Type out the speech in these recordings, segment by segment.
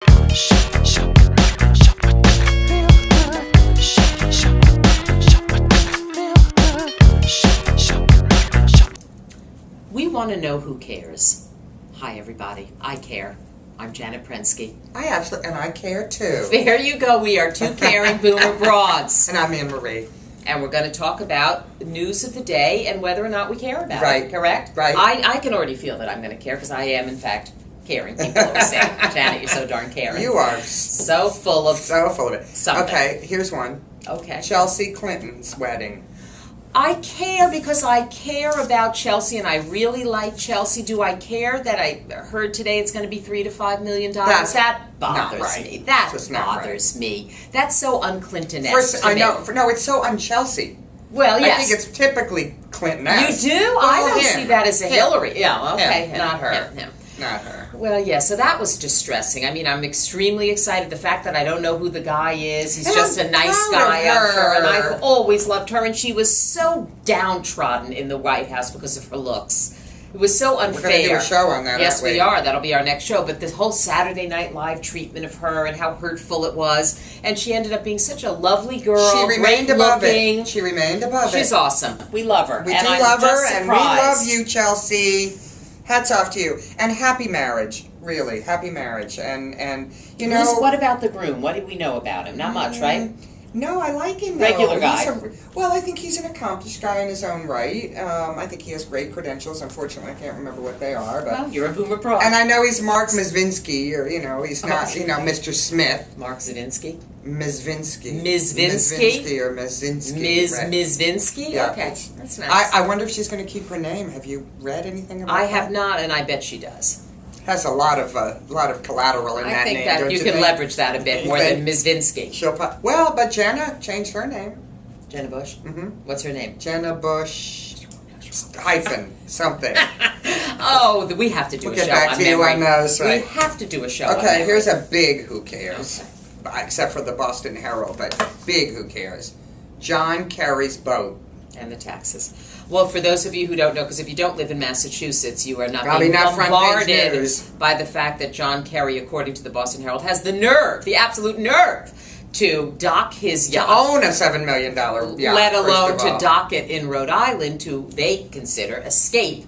We want to know who cares. Hi, everybody. I care. I'm Janet Prensky. And I care too. There you go. We are two caring boomer broads. And I'm Anne Marie. And we're going to talk about news of the day and whether or not we care about it. Correct? Right. I can already feel that I'm going to care because I am, in fact, caring. People always say, Janet, you're so darn caring. You are. So full of it. something. Okay, here's one. Okay. Chelsea Clinton's wedding. I care because I care about Chelsea and I really like Chelsea. Do I care that I heard today it's going to be $3 to $5 million? That bothers right. me. That Just bothers me. That's so un-Clinton-esque. I know. No, it's so un-Chelsea. Well, yes. I think it's typically Clinton-esque. You do? Well, I don't see that as a Hillary. Yeah, okay. Him, not her. Him. Not her. Well, yeah, so that was distressing. I mean, I'm extremely excited. The fact that I don't know who the guy is, he's just a nice guy, I'm sure. And I've always loved her, and she was so downtrodden in the White House because of her looks. It was so unfair. We're going to do a show on that, Yes, aren't we? we are. That'll be our next show. But this whole Saturday Night Live treatment of her and how hurtful it was. And she ended up being such a lovely girl. She remained above looking. it. She remained above it. She's awesome. We love her. We and do I'm love her, just and we surprised. love you, Chelsea. Hats off to you. And happy marriage. Really, happy marriage. And you know... What about the groom? What do we know about him? Not much, right? No, I like him, though. Regular guy. Well, I think he's an accomplished guy in his own right. I think he has great credentials. Unfortunately, I can't remember what they are. But well, you're a boomer pro. And I know he's Mark Mizvinsky, or, he's not, Mr. Smith. Mark Zvinsky? Mizvinsky. Mizvinsky? Or Mizinsky. Right. Mizvinsky? Yeah, okay, that's nice. I wonder if she's going to keep her name. Have you read anything about that? I have not, and I bet she does. Has a lot of collateral in that name. I think that you can leverage that a bit more than Mizvinsky. Well, but Jenna changed her name. Jenna Bush? Mm-hmm. What's her name? Jenna Bush hyphen something. Oh, we have to do we'll a show get back on to you memory. on those, right? We have to do a show on Okay, memory. here's a big who cares. Okay. Except for the Boston Herald, but big who cares. John Kerry's boat. And the taxes. Well, for those of you who don't know, because if you don't live in Massachusetts, you are not Probably being not front page bombarded news. by the fact that John Kerry, according to the Boston Herald, has the nerve, the absolute nerve, to dock his yacht. To own a $7 million yacht, let alone first of all. to dock it in Rhode Island to, they consider, escape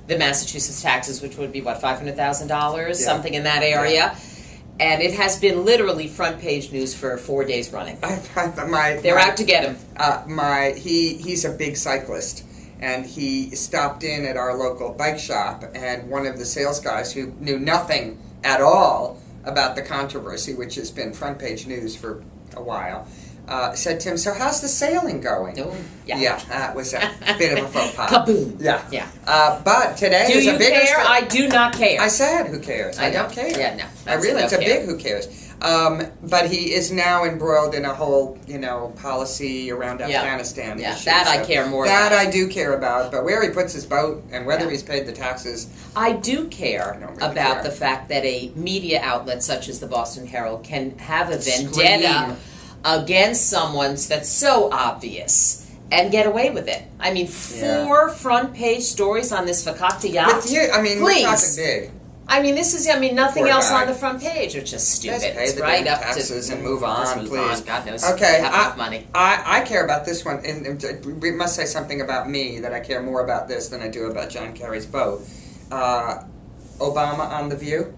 the Massachusetts taxes, which would be, what, $500,000? Something in that area. Yeah. And it has been literally front page news for 4 days running. They're out to get him. He's a big cyclist. And he stopped in at our local bike shop, and one of the sales guys who knew nothing at all about the controversy, which has been front page news for a while, said to him, "So how's the sailing going?" Oh, yeah. Yeah, that was a bit of a faux pas. Kaboom. Yeah. Yeah. But today Do is you a bigger care? story. I do not care. I said, who cares? I don't care. Yeah, no. I really, it's a big who cares. But he is now embroiled in a whole, policy around Afghanistan issue. That I So care more that about. I do care about. But where he puts his boat and whether he's paid the taxes. I do care really about care. the fact that a media outlet such as the Boston Herald can have a vendetta against someone that's so obvious and get away with it. I mean, 4 front page stories on this Fakakta yacht. With you, Please. we're talking big. I mean, nothing Poor else guy. on the front page. It's just stupid. Just pay It's the right damn up taxes to and move on, move please. on. God knows. Okay, we have enough money. I care about this one, and we must say something about me that I care more about this than I do about John Kerry's boat. Obama on The View.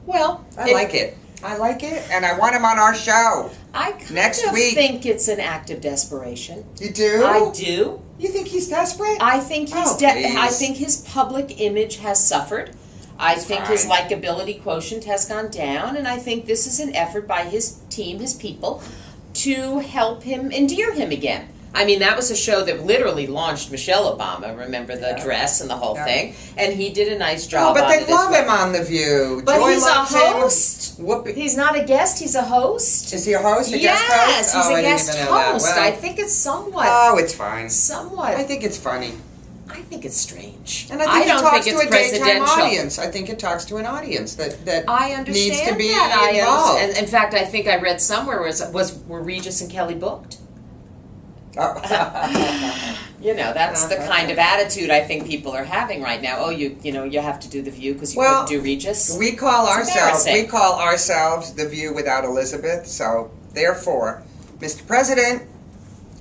Well, I like it. I like it, and I want him on our show. I kind Next of week. think it's an act of desperation. You do? I do. You think he's desperate? I think he's. please. I think his public image has suffered. I think his fine. likability quotient has gone down, and I think this is an effort by his team, his people, to help him endear him again. I mean, that was a show that literally launched Michelle Obama. Remember the dress and the whole thing, and he did a nice job. but on they it as love well. him on The View. But Joy he's a loves him. host. Whoopi. He's not a guest. He's a host. Is he a host? A Yes, guest host? he's Oh, a I didn't guest even know that. host. Well, I think it's somewhat. Oh, it's fine. Somewhat. I think it's funny. I think it's strange. And I think it don't talks think to it's a daytime presidential. audience. I think it talks to an audience that I understand needs to be that. involved. And in fact, I think I read somewhere were Regis and Kelly booked? You know, that's the kind of attitude I think people are having right now. Oh, you know, you have to do The View because you couldn't do Regis. We call ourselves The View without Elizabeth. So therefore, Mr. President,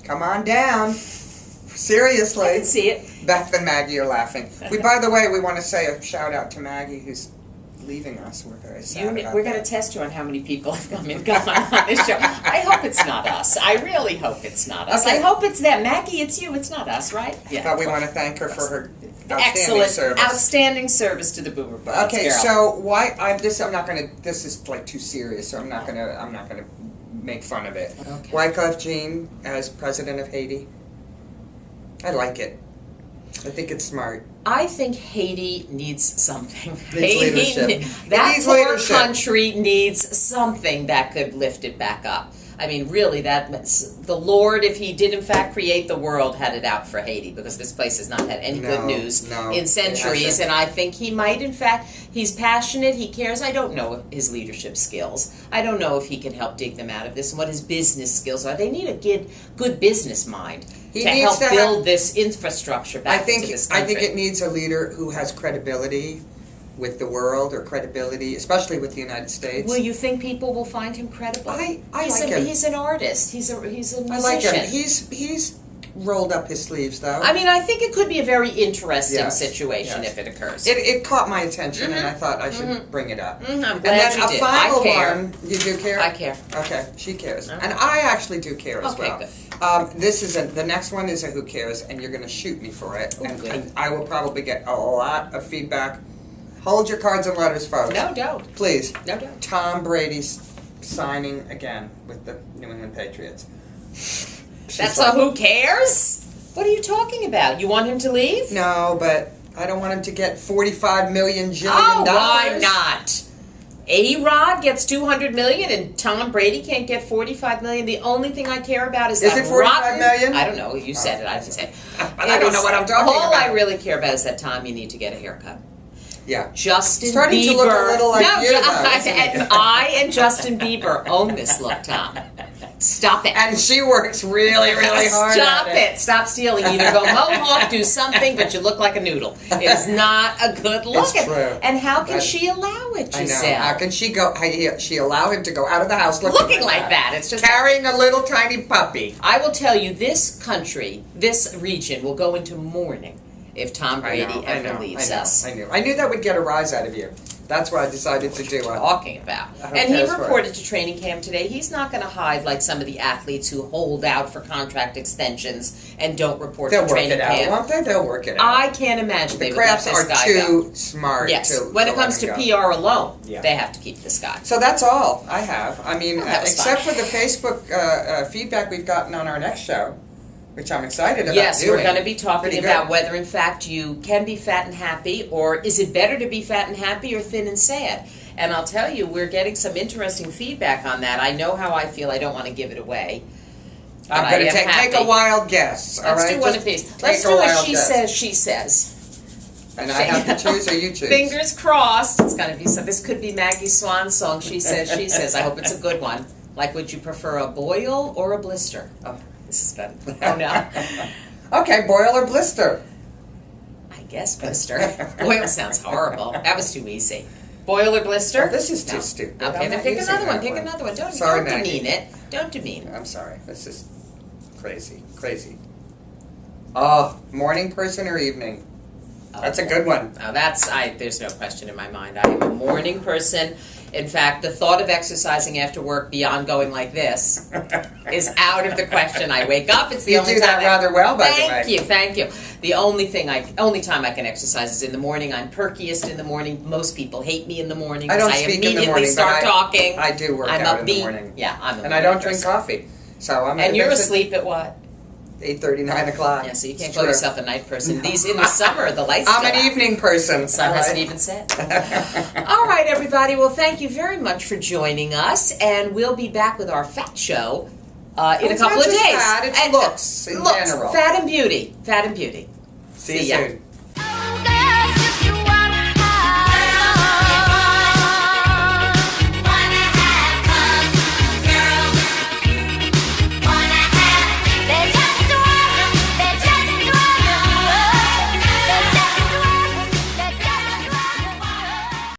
come on down. Seriously. I can see it. Beth and Maggie are laughing. By the way, we want to say a shout out to Maggie, who's leaving us. We're very sad about We're going to test you on how many people have come and gone on this show. I hope it's not us. I really hope it's not us. Okay. I hope it's them. Maggie, it's you. It's not us, right? Yeah. But we want to thank her for her outstanding service to the Boomer Bones. Okay, girl. so why I'm not going to. This is like too serious, so I'm not going to make fun of it. Okay. Wyclef Jean as President of Haiti. I like it. I think it's smart. I think Haiti needs something. Leadership. That needs poor leadership. country needs something that could lift it back up. I mean, really, the Lord, if He did in fact create the world, had it out for Haiti, because this place has not had any good news in centuries. And I think He might, in fact, He's passionate, He cares. I don't know His leadership skills. I don't know if He can help dig them out of this and what His business skills are. They need a good business mind to help build this infrastructure back into this country. I think it needs a leader who has credibility with the world, or credibility, especially with the United States. Will you think people will find him credible? I like him. He's an artist. He's a musician. I like him. He's rolled up his sleeves, though. I mean, I think it could be a very interesting situation if it occurs. It caught my attention, and I thought I should bring it up. I'm glad and then you a did. final I care. one. You do care? I care. Okay, she cares, and I actually do care as well. Good. This is the next one is a who cares, and you're going to shoot me for it, and I will probably get a lot of feedback. Hold your cards and letters, folks. No, don't. Please. No, don't. Tom Brady's signing again with the New England Patriots. That's a who cares? What are you talking about? You want him to leave? No, but I don't want him to get $45 million. Oh, why not? A-Rod gets $200 million and Tom Brady can't get $45 million. The only thing I care about is that it $45 million? I don't know. You said it. I didn't say it. I don't know what I'm talking about. All I really care about is that, Tom, you need to get a haircut. Yeah. Justin Starting Bieber. to look a little like you, though. I and Justin Bieber own this look, Tom. Stop it. And she works really, really hard. Stop it. Stop stealing. Either go mohawk, do something, but you look like a noodle. It is not a good look. It's true. And how can she allow it, Giselle? I know. How can she allow him to go out of the house looking like that? It's just carrying a little tiny puppy. I will tell you, this country, this region will go into mourning if Tom Brady ever leaves us. I knew that would get a rise out of you. That's what I decided to do. Talking about. And he reported to training camp today. He's not going to hide like some of the athletes who hold out for contract extensions and don't report to training camp. They'll work it out, won't they? They'll work it out. I can't imagine they would let this guy go. The Crafts are too smart. Yes. When it comes to PR alone, they have to keep this guy. So that's all I have. I mean, except for the Facebook feedback we've gotten on our next show, which I'm excited about. Yes, doing. We're going to be talking about whether, in fact, you can be fat and happy, or is it better to be fat and happy or thin and sad? And I'll tell you, we're getting some interesting feedback on that. I know how I feel. I don't want to give it away. I'm going to take a wild guess. Let's do one of these. Let's do a she says, she says. And I have to choose, or you choose? Fingers crossed. It's going to be so. This could be Maggie's swan song. She says, she says. I hope it's a good one. Like, would you prefer a boil or a blister? Oh, this is good. Oh, no. Okay, boil or blister? I guess blister. Boil sounds horrible. That was too easy. Boil or blister? Oh, this is too stupid. Okay, then pick another one. Pick another one. Don't demean it. Don't demean it. I'm sorry. This is crazy. Crazy. Oh, morning person or evening? That's a good one. Now there's no question in my mind. I am a morning person. In fact, the thought of exercising after work beyond going like this is out of the question. I wake up. It's the only time. You do that rather well, by the way. Thank you. The only time I can exercise is in the morning. I'm perkiest in the morning. Most people hate me in the morning. I don't speak in the morning. Start talking. I do work out in the morning. Yeah, I'm a and I don't drink coffee. So I'm. And you're asleep at what? 8:30, 9 o'clock. Yeah, so you can't call yourself a night person. In the summer, the lights I'm an evening person. The sun hasn't even set. All right, everybody. Well, thank you very much for joining us, and we'll be back with our fat show in a couple of days. Fat, it's looks in general. Fat and beauty. Fat and beauty. See you soon.